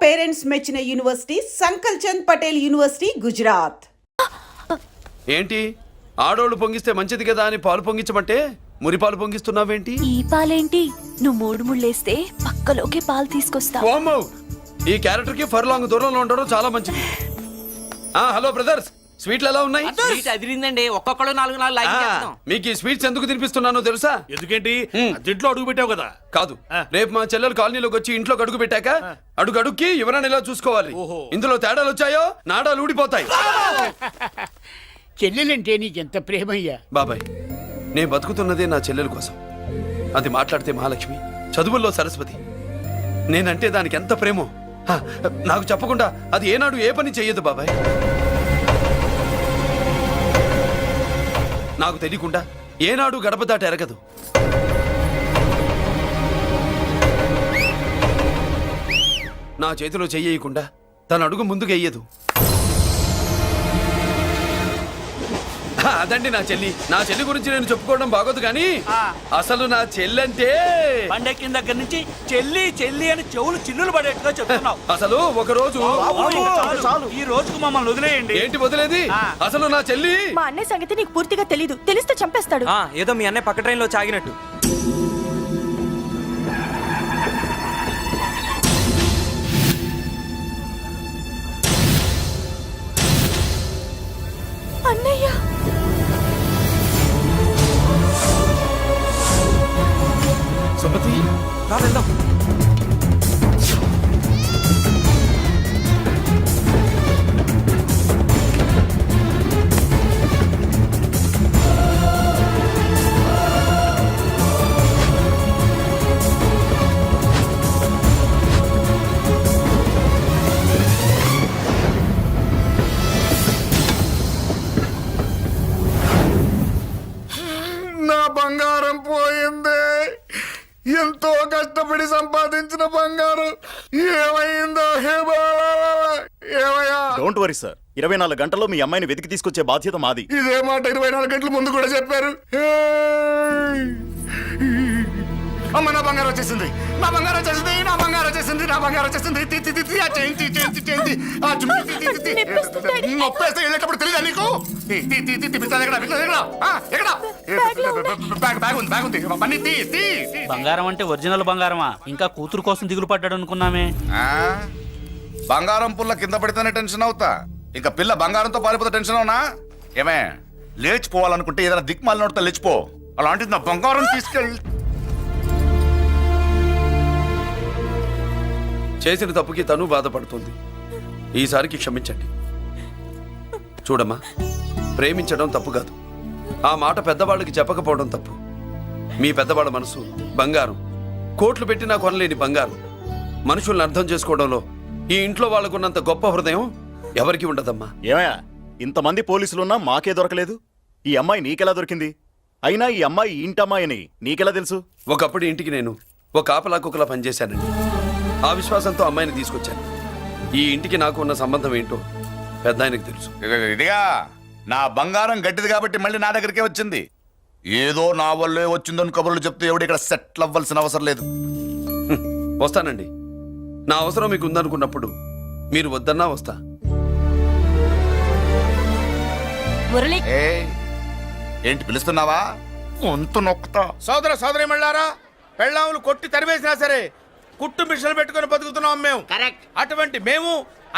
Parents మెచ్చిన university సంకల్ Chand Patel university Gujarat. ఏంటి ఆడోళ్ళు పొంగిస్తే మంచిది కదా అని పాలు పొంగించమంటే మురిపాలు పొంగిస్తున్నావేంటి? ఈ పాలేంటి? నువ్వు మూడు ముళ్ళేస్తే పక్కలోకే పాలు తీసుకొస్తా. ఓమ్మో, ఈ క్యారెక్టర్ కి ఫర్ లాంగ్ దూరంలో ఉండడం చాలా మంచిది. హలో బ్రదర్స్, స్వీట్లు ఎలా ఉన్నాయి? అదిరిందండి, ఒక్కొక్కడు 4 లైక్ చేస్తాం. మీకు ఈ స్వీట్స్ ఎందుకు తినిపిస్తున్నానో తెలుసా? ఎందుకేంటి దీంట్లో అడుగు పెట్టావు కదా. కాదు, రేపు మా చెల్లెలు కాలనీలోకి వచ్చి ఇంట్లో అడుగు పెట్టాక అడుగుకి ఎవరైనా ఇలా చూసుకోవాలి. ఇందులో తేడాలు వచ్చాయో నాడాలు ఊడిపోతాయి. చెల్లెలంటే నీకెంత ప్రేమయ్యా. బాబాయ్, నేను బతుకుతున్నదే నా చెల్లెల కోసం. అది మాట్లాడితే మహాలక్ష్మి, చదువుల్లో సరస్వతి. నేనంటే దానికి ఎంత ప్రేమో నాకు చెప్పకుండా అది ఏనాడు ఏ పని చెయ్యదు బాబాయ్. నాకు తెలియకుండా ఏనాడు గడప దాట ఎరగదు. నా చేతిలో చెయ్యకుండా తన అడుగు ముందుకు వెయ్యదు. అదండి నా చెల్లి. నా చెల్లి గురించి నేను చెప్పుకోవడం బాగోదు కానీ అసలు నా చెల్లి అంటే పండక్కిన దగ్గర నుంచి చెల్లి చెల్లి అని చెవులు చిల్లులు పడేట్టుగా చెప్తున్నావు. అసలు ఒక రోజు ఈ రోజుకు మమ్మల్ని వదిలేయండి. ఏంటి వదిలేది? అసలు నా చెల్లి. మా అన్నయ్య సంగతి నీకు పూర్తిగా తెలీదు. తెలిస్తే చంపేస్తాడు. ఏదో మీ అన్నయ్య పక్క ట్రైన్ లో చాగినట్టు. అన్నయ్య సుమతి, రా వెళ్దాం. నా బంగారం పోయింది. ఎంతో కష్టపడి సంపాదించిన బంగారం ఏమైందో? ఏమయ్యా? డోంట్ వరీ సార్, 24 గంటల్లో మీ అమ్మాయిని వెతికి తీసుకొచ్చే బాధ్యత మాది. ఇదే మాట 24 గంటల ముందు కూడా చెప్పారు. అమ్మ, నా బంగారం వచ్చేసింది, నా బంగారం వచ్చేసింది, నా బంగారం వచ్చేసింది, నా బంగారం వచ్చేసింది. నొప్పేస్తే వెళ్ళేటప్పుడు తెలియదా నీకు? బంగారం అంటే ఒరిజినల్ బంగారమా? ఇంకా కూతురు కోసం దిగులు పడ్డాడు అనుకున్నామే. బంగారం పుల్ల కింద పడితేనే టెన్షన్ అవుతా, ఇంకా పిల్ల బంగారంతో పారిపోతే టెన్షన్ అవునా? ఏమే, లేచిపోవాలనుకుంటే ఏదైనా దిక్మాల నోడితే లేచిపో. అలాంటిది నా బంగారం తీసుకెళ్ళి. చేసిన తప్పుకి తను బాధపడుతుంది. ఈసారికి క్షమించండి. చూడమ్మా, ప్రేమించడం తప్పు కాదు, ఆ మాట పెద్దవాళ్ళకి చెప్పకపోవడం తప్పు. మీ పెద్దవాళ్ళ మనసు బంగారం, కోట్లు పెట్టినా కొనలేని బంగారం. మనుషుల్ని అర్థం చేసుకోవడంలో ఈ ఇంట్లో వాళ్ళకున్నంత గొప్ప హృదయం ఎవరికి ఉండదమ్మా. ఏమయ్యా, ఇంతమంది పోలీసులున్నా మాకే దొరకలేదు. ఈ అమ్మాయి నీకెలా దొరికింది? అయినా ఈ అమ్మాయి ఇంటమ్మాయి అని నీకెలా తెలుసు? ఒకప్పుడు ఇంటికి నేను ఒక ఆపలా కుక్కలా పనిచేశానండి. ఆ విశ్వాసంతో అమ్మాయిని తీసుకొచ్చాను. ఈ ఇంటికి నాకు ఉన్న సంబంధం ఏంటో పెద్ద ఆయనకు తెలుసు. ఇదిగా నా బంగారం గట్టిది కాబట్టి మళ్ళీ నా దగ్గరికే వచ్చింది. ఏదో నా వల్లే వచ్చిందని కబుర్లు చెప్తే ఎవడు ఇక్కడ సెటిల్ అవ్వాల్సిన అవసరం లేదు. వస్తానండి. నా అవసరం మీకు ఉందనుకున్నప్పుడు మీరు వద్దన్నా వస్తా. మురళి, ఏంటి పిలుస్తున్నావా? వంతు నొక్కుతా. సోదర సోదరి మళ్ళారా, పెళ్ళాములు కొట్టి తరివేసినా సరే కుట్టు మిషన్లు పెట్టుకుని బతుకుతున్నాం మేము. అటువంటి మేము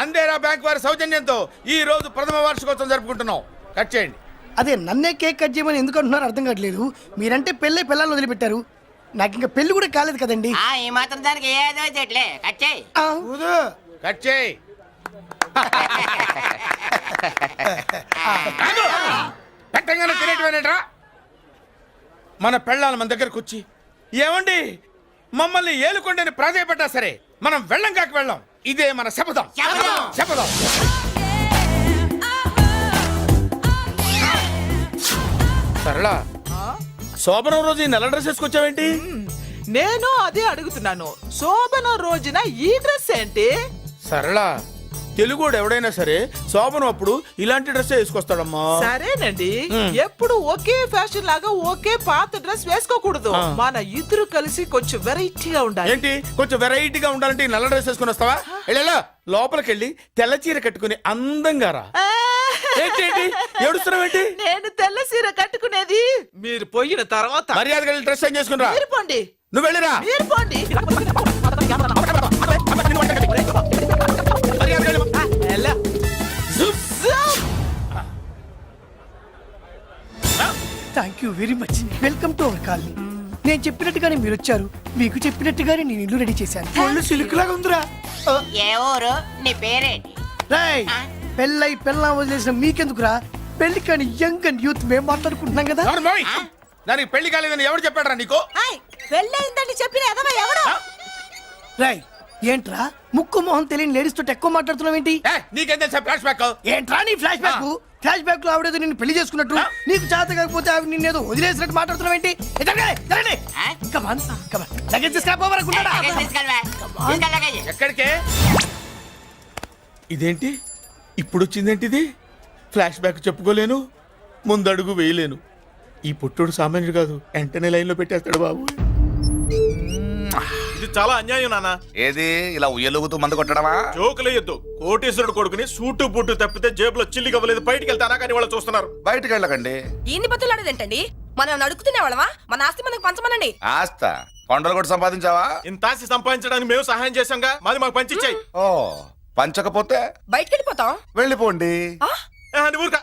అందేరా బ్యాంక్ వారి సౌజన్యంతో ఈ రోజు ప్రథమ వార్షికోత్సవం జరుపుకుంటున్నాం. కట్ చేయండి. అదే నన్నే కేక్ కట్ చేయమని ఎందుకు అంటున్నారు అర్థం కావట్లేదు. మీరంటే పెళ్ళై పిల్లలు వదిలిపెట్టారు, నాకు ఇంకా పెళ్లి కూడా కాలేదు కదండి. ఈ మాత్రం దానికి ఏదో చెట్లే కట్ చేయి. కట్ చేయి. పెట్టంగానే తినేటివేనేట్రా? మన పెళ్ళాలు మన దగ్గరకు వచ్చి ఏమండి మమ్మల్ని ఏలుకొండని ప్రాధాయపడ్డా సరే మనం వెళ్ళం కాక వెళ్ళాం. ఇదే మన శపథం. శపథం. సరళ, శోభనం రోజు ఈ నెల డ్రెస్ వేసుకొచ్చావేంటి? నేను అదే అడుగుతున్నాను. శోభన రోజున ఈ డ్రెస్ ఏంటి? సరళ, తెలుగుడు ఎవడైనా సరే శోభనం అప్పుడు ఇలాంటి డ్రెస్ వేసుకొస్తాడమ్మా. సరేనండి, ఎప్పుడు ఒకే ఫ్యాషన్ లాగా ఒకే పాత డ్రెస్ వేసుకోకూడదు. మన ఇద్దరు కలిసి కొంచెం వెరైటీగా ఉండాలి. ఏంటి కొంచెం వెరైటీగా ఉండాలంటే ఈ నల్ల డ్రెస్ వేసుకొని వస్తావా? వెళ్ళా లోపలికి వెళ్ళి తెల్ల చీర కట్టుకుని అందంగా రా. ఏంటి ఏడుస్తున్నావేంటి? నేను తెల్ల సీర కట్టుకునేది మీరు పోయిన తర్వాత. మర్యాదగా వెళ్ళి డ్రెస్ చేంజ్ చేసుకుని రా. మీరు పోండి, నువ్వు వెళ్ళిరా. మీరు పోండి. మర్యాదగా వెళ్ళి. ఎలా? జుప్. Thank you very much. Welcome to our colony. నేను చెప్పినట్టుగానే మీరు వచ్చారు, మీకు చెప్పినట్టుగానే నేను ఇల్లు రెడీ చేశాను. ఒళ్ళు సిల్క్ లాగా ఉందిరా. ఏ ఊరు? నీ పేరేంటి? రాయ్, పెళ్ళై పెళ్ళం వదిలేసిన మీకెందుకురా? పెళ్లి కాని యంగ్ అండ్ యూత్ మేము మాట్లాడుకుంటున్నాం కదా. ఎవరు మోయ్? దానికి పెళ్లి కాలేదని ఎవరు చెప్పాడరా నీకు? పెళ్ళయిందని చెప్పిన ఎదవ ఎవరు? రాయ్, ఏంట్రా ముక్కు మొహం తెలియని లేడీస్ తోటి ఎక్కువ మాట్లాడుతున్నావు ఏంటి? నీకేం తెలుసా ఫ్లాష్ బ్యాక్? ఏంట్రా నీ ఫ్లాష్ బ్యాక్? ఫ్లాష్ బ్యాక్ లో ఆవిడేదో నిన్ను పెళ్లి చేసుకున్నట్టు, నీకు చేత కాకపోతే ఆవిడ నిన్నేదో వదిలేసినట్టు మాట్లాడుతున్నావు ఏంటి? కమాన్ కమాన్, లగేజ్ తీసుకురాపోవరకుంటాడా? ఎక్కడికే? ఇదేంటి ఇప్పుడు వచ్చిందేంటి ఇది? ఫ్లాష్ బ్యాక్ చెప్పుకోలేను, ముందడుగు వేయలేను. ఈ పుట్టుడు సామాన్యుడు కాదు, వెంటనే లైన్ లో పెట్టేస్తాడు బాబు. ఇది చాలా అన్యాయం నాన్న. ఏది ఇలా ఉయ్యలుగుతూ మందు కొట్టడమా? జోకులేయొద్దు. కోటేశ్వరుడు కొడుకుని సూటు బుట్టు తప్పితే జేబులో చిల్లి కవ్వలేదు, బయటికి వెళ్తానా కానీ వాళ్ళు చూస్తున్నారు. బయటికి వెళ్ళకండి. ఈయన్ని బతులాడేదేంటండి? మనం నడుకుతున్న వాళ్ళమా? మన ఆస్తి మనకు పంచమనండి. ఆస్త కొండలు కూడా సంపాదించావా? ఇంత ఆస్తి సంపాదించడానికి మేము సహాయం చేశాంగా, మాది మాకు పంచిచ్చాయి. ఓ పంచకపోతే బయటికి వెళ్ళిపోతాం. వెళ్ళిపోండి. ఊరుక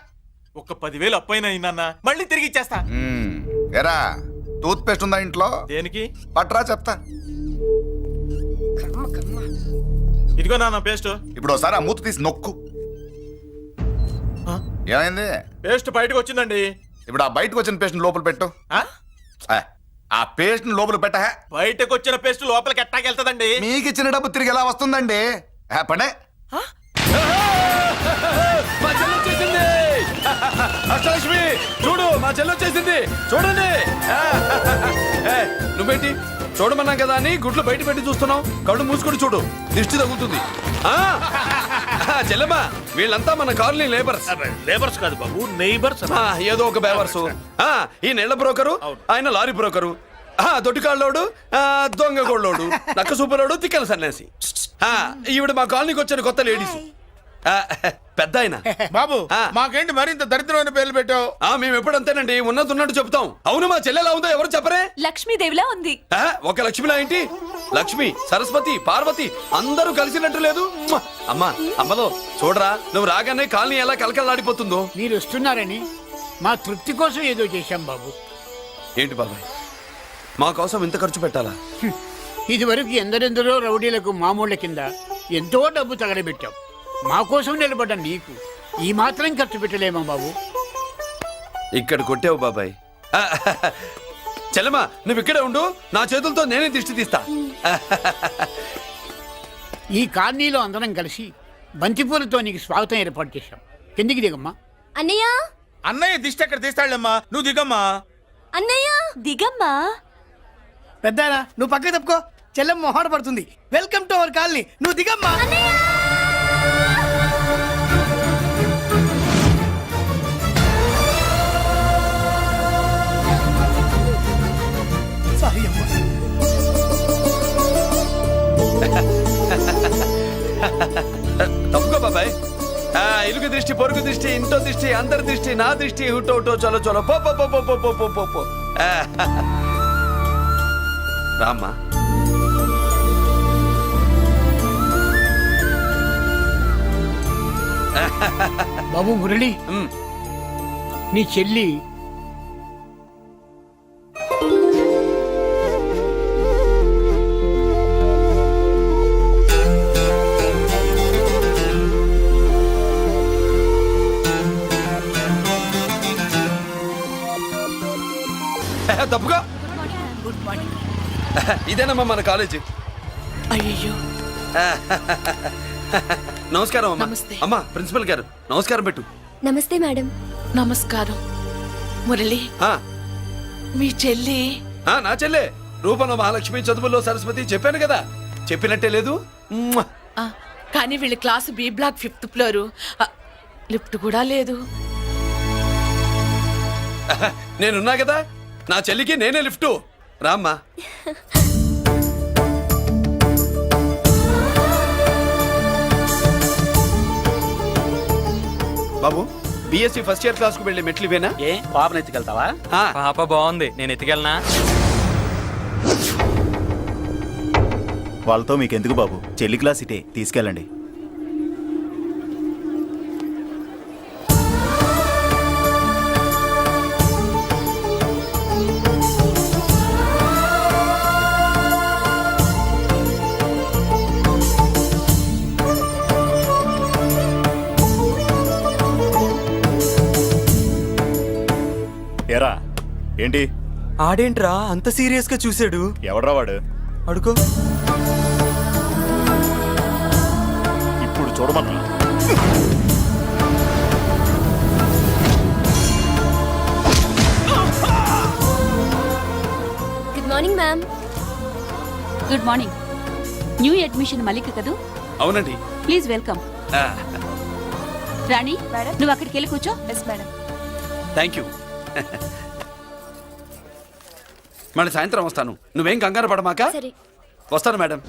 ఒక్క 10,000 అప్పైనా నాన్న, మళ్ళీ తిరిగి ఇచ్చేస్తా. ఎరా టూత్ పేస్ట్ ఉందా ఇంట్లో? దేనికి? పట్రా చెప్తా. ఇదిగో నాన్న పేస్ట్. ఇప్పుడు ఒకసారి ఆ మూత తీసి నొక్కు. ఏమైంది? పేస్ట్ బయటకు వచ్చిందండి. ఇప్పుడు ఆ బయటకు వచ్చిన పేస్ట్ లోపల పెట్టు. ఆ పేస్ట్ లోపల పెట్ట. బయటకు వచ్చిన పేస్ట్ లోపలికి ఎట్టాకెళ్తదండి? మీకు ఇచ్చిన డబ్బు తిరిగి ఎలా వస్తుందండి? పడే. మా చెల్లి వచ్చేసింది. అష్టలక్ష్మి చూడు, మా చెల్లి వచ్చేసింది చూడండి. నువ్వేంటి చూడమన్నాం కదా అని గుడ్లు బయట పెట్టి చూస్తున్నావు? కళ్ళు మూసుకొని చూడు, దిష్టి తగ్గుతుంది. చెల్లెమ్మా, వీళ్ళంతా మన కాలనీ లేబర్స్. లేబర్స్ కాదు బాబు, నైబర్స్. ఏదో ఒక బేవర్సు. ఈ నెల బ్రోకరు, ఆయన లారీ బ్రోకరు, దొడ్డికాళ్ళోడు, దొంగ గోళ్ళోడు, నక్క సూపరోడు, తిక్కల సన్యాసి. ఈవిడ మా కాలనీకి వచ్చిన కొత్త లేడీస్. పెద్ద ఆయన. బాబు మాకేంటి మరింత దరిద్రమైన పేర్లు పెట్టావు? మేము ఎప్పుడంతేనండి, ఉన్నది ఉన్నట్టు చెప్తాం. అవును, మా చెల్లెలా ఉందో ఎవరు చెప్పరే? లక్ష్మీదేవిలా ఉంది. ఒక లక్ష్మిలా ఏంటి? లక్ష్మి, సరస్వతి, పార్వతి అందరూ కలిసినట్టు లేదు. అమ్మా అమ్మలో చూడరా, నువ్వు రాగానే కాలనీ ఎలా కలకలాడిపోతుందో. మీరు వస్తున్నారని మా తృప్తి కోసం ఏదో చేశాం బాబు. ఏంటి బాబాయ్, మా కోసం ఇంత ఖర్చు పెట్టాలా? ఇది వరకు ఎందరెందరో రౌడీలకు మామూళ్ళ కింద ఎంతో డబ్బు తగలబెట్టాం. మా కోసం నిలబడ్డ నీకు ఈ మాత్రం ఖర్చు పెట్టలేమా బాబు? ఇక్కడ కొట్టావు బాబాయ్. చెల్లెమ్మా, నువ్వు ఇక్కడే ఉండు, నా చేతులతో నేనే దిష్టి తీస్తా. ఈ కాలనీలో అందరం కలిసి బంతిపూలతో నీకు స్వాగతం ఏర్పాటు చేశాం. కిందికి దిగమ్మా. అన్నయ్య, అన్నయ్య దిష్టి ఎక్కడ తీస్తాడమ్మా? నువ్వు దిగమ్మా. అన్నయ్య దిగమ్మా. పెద్దాయనా, నువ్వు పక్కకి తప్పుకో, చెల్లెమ్మ మొహాట పడుతుంది. వెల్కమ్ టు అవర్ కాలనీ, నువ్వు దిగమ్మా. సారీ అమ్మా. తప్పుకో బాబాయ్. ఇరుగు దృష్టి, పొరుగు దృష్టి, ఇంటో దృష్టి, అందరి దృష్టి, నా దృష్టి, హుటో హుటో చలో చలో పో పో పో పో పో పో పో పో. రామ్మా. బాబు మురళి, నీ చెల్లి తప్పుగా. Good morning. ఇదేనమ్మా మన కాలేజీ. అయ్యో, నమస్కారం అమ్మా. నమస్తే. అమ్మా ప్రిన్సిపల్ గారు నమస్కారం పెట్టు. నమస్తే మేడం. నమస్కారం. మురళి, మీ చెల్లి? నా చెల్లె రూపంలో మహాలక్ష్మి, చదువుల్లో సరస్వతి. చెప్పాను కదా, చెప్పినట్టే లేదు. కానీ వీళ్ళ class B block 5th floor lift కూడా లేదు. నేనున్నా కదా, నా చెల్లికి నేనే లిఫ్ట్. రామ్మా. బాబు, బిఎస్సి ఫస్ట్ ఇయర్ క్లాస్ కు వెళ్ళి మెట్లు ఇవేనా? ఏ పాపను ఎత్తుకెళ్తావా? పాప బాగుంది, నేను ఎత్తుకెళ్ళనా? వాళ్ళతో మీకెందుకు బాబు, చెల్లి క్లాస్ ఇటే, తీసుకెళ్ళండి. ఎరా ఏంటి? ఆడేంట్రా అంత సీరియస్ గా చూసాడు? ఎవడ్రా వాడు? అడుకో. ఇప్పుడు చూడమన్నా. Good morning ma'am. Good morning. New admission Malik కదూ? అవునండి. Please welcome. రాణి, నువ్వు అక్కడికి వెళ్ళి కూర్చో. Yes madam. Thank you. మళ్ళీ సాయంత్రం వస్తాను, నువ్వేం కంగారు పడమాక. సరే. వస్తాను మేడం.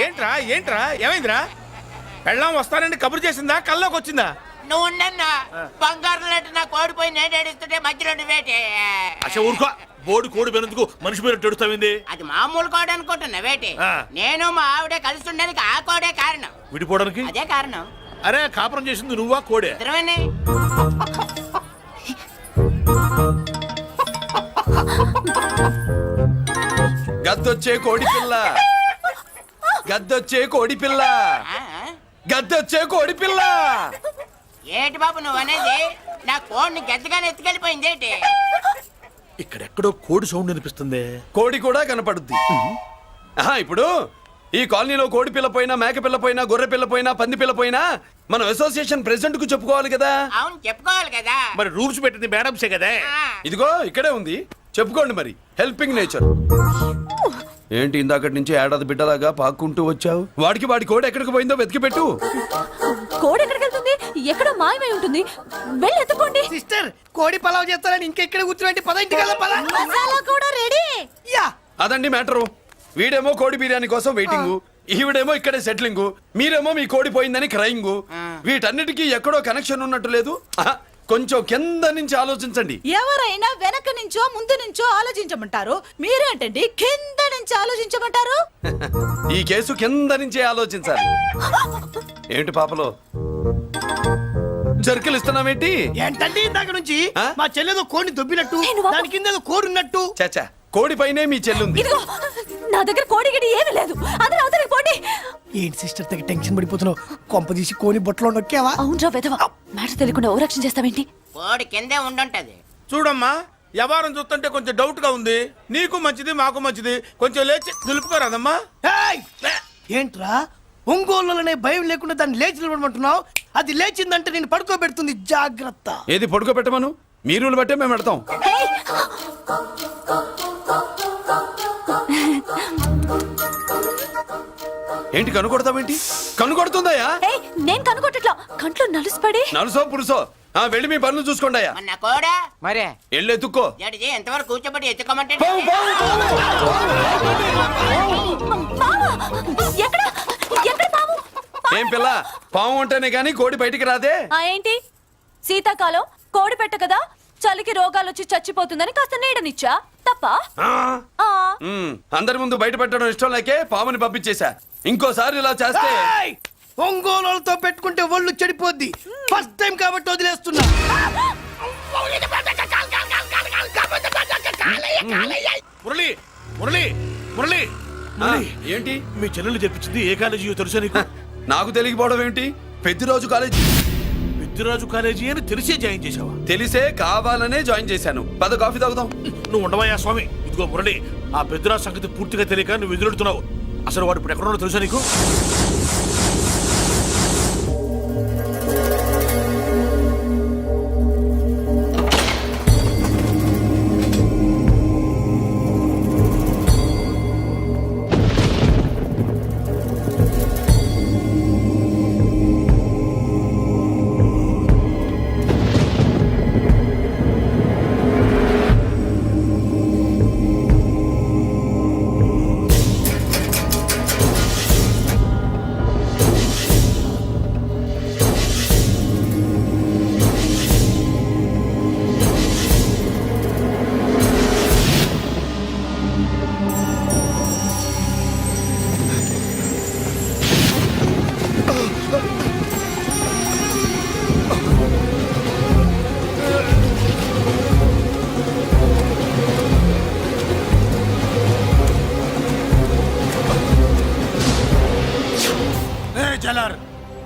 ఏంట్రా ఏంట్రా ఏమైందిరా? పెళ్ళాం వస్తానండి కబురు చేసిందా, కల్లోకి వచ్చిందా? నువ్వు బంగారం లాంటి నా కోడిపోయి నేడేడిస్తుంటే మధ్యలో వేటే. అసలు ఊరుకో, బోర్డు కోడి పెనందుకు మనిషి మీద తెడుస్తావింది. అది మామూలు కోడి అనుకుంటున్నా వేటే. నేను మా ఆవిడే కలిసి ఉండడానికి ఆ కోడే కారణం. విడిపోవడానికి అదే కారణం. అరే కాపురం చేసింది నువ్వా కోడే? ఇద్దరమేనే. గద్దొచ్చే కోడి పిల్ల, గద్దొచ్చే కోడి పిల్ల, గద్దొచ్చే కోడి పిల్ల. ఏటి బాబు నువ్వు అనేది? నా కోడిని గద్దగానే ఎత్తుకెళ్ళిపోయింది ఏంటి? ఇక్కడెక్కడో కోడి సౌండ్ అనిపిస్తుంది. కోడి కూడా కనపడుద్ది. ఇప్పుడు ఈ కాలనీలో కోడి పిల్ల పోయినా, మేక పిల్ల పోయినా, గొర్రె పిల్ల పోయినా, పంది పిల్ల పోయినా మనం అసోసియేషన్ ప్రెసిడెంట్ కు చెప్పుకోవాలి కదా. అవును చెప్పుకోవాలి కదా. మరి రూల్స్ పెట్టింది మేడంసే కదా. ఇదిగో ఇక్కడే ఉంది, చెప్పుకోండి మరి. Helping nature. ఏంటి ఇందాకటి నుంచి ఏడాది బిడ్డలాగా పాక్కుంటూ వచ్చావు? వాడికి వాడి కోడి ఎక్కడికి పోయిందో వెతికి పెట్టు. కోడి ఎక్కడికి వెళ్తుంది? ఎక్కడ మాయమై ఉంటుంది. వెళ్ళి ఎత్తుకోండి. సిస్టర్ కోడి పలావ్ చేస్తారని ఇంకెక్కడ కూర్చోండి. పద ఇంటికి వెళ్దాం, పద. మసాలా కూడా రెడీ. యా అదండి మ్యాటరు. వీడేమో కోడి బిర్యానీ కోసం వెయిటింగ్, ఈవిడేమో ఇక్కడే సెటిలింగ్, మీరేమో మీ కోడి పోయిందని క్రయింగ్. వీటన్నిటికీ ఎక్కడో కనెక్షన్ ఉన్నట్టు లేదు. కొంచెం కింద నుంచి ఆలోచించండి. ఎవరైనా వెనక నుంచో ముందు నుంచో ఆలోచించమంటారు, మీరేంటండి కింద నుంచి ఆలోచించమంటారు? ఈ కేసు కింద నుంచే ఆలోచించాలి. ఏంటి పాపలో జర్కలు ఇస్తున్నావేంటి? ఏంటండి ఇందాక నుంచి ఆ? మా చెల్లెదో కోడిని దొబ్బినట్టు, దాని కింద ఏదో కోడి ఉన్నట్టు. చాచా, కోడి పైనే మీ చెల్లుంది. ఇదిగో నా దగ్గర కోడి గిడి ఏమీ లేదు. అందరూ అవతలికి పోండి. ఏంటి సిస్టర్ దగ్గర టెన్షన్ పడిపోతున్నావు? కొంప తీసి కోని బొట్టలో నొక్కావా? అవునరా వెధవ, మ్యాటర్ తెలియకుండా ఓ రక్షణ చేస్తావేంటి? కోడి కిందే ఉండుంటది. చూడమ్మా, వ్యవహారం చూస్తుంటే కొంచెం డౌట్ గా ఉంది. నీకు మంచిది, మాకు మంచిది. కొంచెం లేచి నిలుపుకోరాదమ్మా. ఏంట్రా ఒంగోలులోనే భయం లేకుండా దాన్ని లేచి నిలబడమంటున్నావు? అది లేచిందంటే నేను పడుకోబెడుతుంది, జాగ్రత్త. ఏది పడుకోబెట్టమను, మీ రూల్ బట్టే మేము పెడతాం. ఏంటి కనుకొడతావేంటి? కనుకొడుతుందయ్యా? నేను కనుగొట్టట్లా, కంట్లో నలుసుపడి. నలుసో పురుసో వెళ్ళి మీ పనులు చూసుకోండి అయ్యా. మన కోడా మరే వెళ్ళి ఎత్తుక్కో. జడిజీ ఎంతవరకు కూర్చోబెట్టి ఎత్తుకోమంటే ఎక్కడ ఎక్కడ పాము? ఏం పిల్ల, పాము అంటేనే గాని కోడి బయటికి రాదే. ఏంటి శీతాకాలం కోడి పెట్ట కదా, చలికి రోగాలు వచ్చి చచ్చిపోతుందని కాస్త నీడనిచ్చా తప్ప. అందరి ముందు బయట పెట్టడం ఇష్టం లేకే పాముని పంపించేశా. ఇంకోసారి ఇలా చేస్తే ఏయ్! ఒంగోలులతో పెట్టుకుంటే ఒళ్ళు చెడిపోద్ది. ఫస్ట్ టైం కాబట్టి వదిలేస్తున్నా. మురళి మురళి మురళి ఆ, ఏంటి మీ చెల్లెలు చెప్పించింది ఏ కాలేజీ తెలుసా నీకు? నాకు తెలియకపోవడం ఏంటి? పెద్దిరాజు కాలేజీ. పెద్దిరాజు కాలేజీ అని తెలిసే జాయిన్ చేసావా? తెలిసే కావాలనే జాయిన్ చేశాను. పద కాఫీ తాగుదాం. నువ్వు ఉండవయ్యా స్వామి. ఇదిగో మురళి, ఆ పెద్దిరాజు సంగతి పూర్తిగా తెలియక నువ్వు ఎదురెడుతున్నావు. అసలు వాడు ఇప్పుడు ఎక్కడున్నాడో తెలుసా నీకు?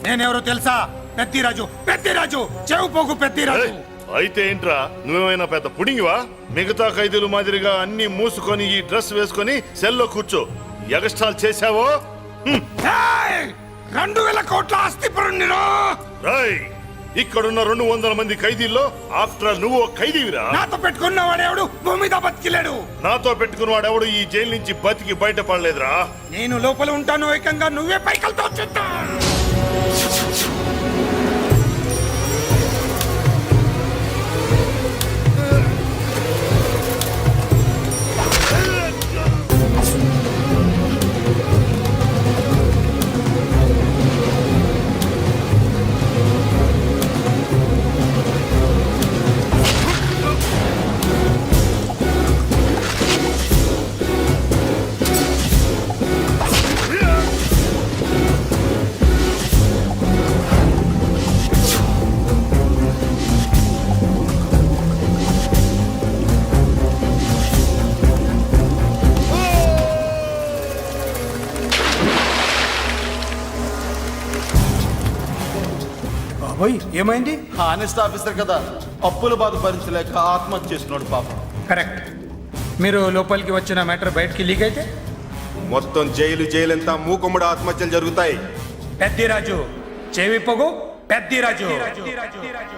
నేనెవరో తెలుసా? పెద్దిరాజు, పెద్దిరాజు, చెవు పోగు పెద్దిరాజు. అయితే ఏంట్రా, నువ్వేమైనా పెద్ద పుడింగివా? మిగతా ఖైదీలు మాదిరిగా అన్ని మూసుకొని ఈ డ్రెస్ వేసుకొని సెల్లో కూర్చో. ఎగస్ట్రాల్ చేశావో 2000 కోట్ల ఆస్తి పరుణ్ణిరో. ఇక్కడున్న 200 మంది ఖైదీల్లో ఆఫ్టర్ నువ్వు ఒక ఖైదీవిరా. నాతో పెట్టుకున్న వాడెవడు భూమి మీద బతికిలేడు. నాతో పెట్టుకున్న వాడెవడు ఈ జైలు నుంచి బతికి బయటపడలేదురా. నేను లోపల ఉంటాను, ఏకంగా నువ్వే పైకలతో చూద్దా. ఏమైంది? హానెస్ట్ ఆఫీసర్ కదా, అప్పుల బాధ భరించలేక ఆత్మహత్య చేసుకున్నాడు పాపం. కరెక్ట్. మీరు లోపలికి వచ్చిన మ్యాటర్ బయటికి లీక్ అయితే మొత్తం జైలంతా మూకుమ్మడి ఆత్మహత్యలు జరుగుతాయి. పెద్దిరాజు చెవి పొగు పెద్దిరాజు.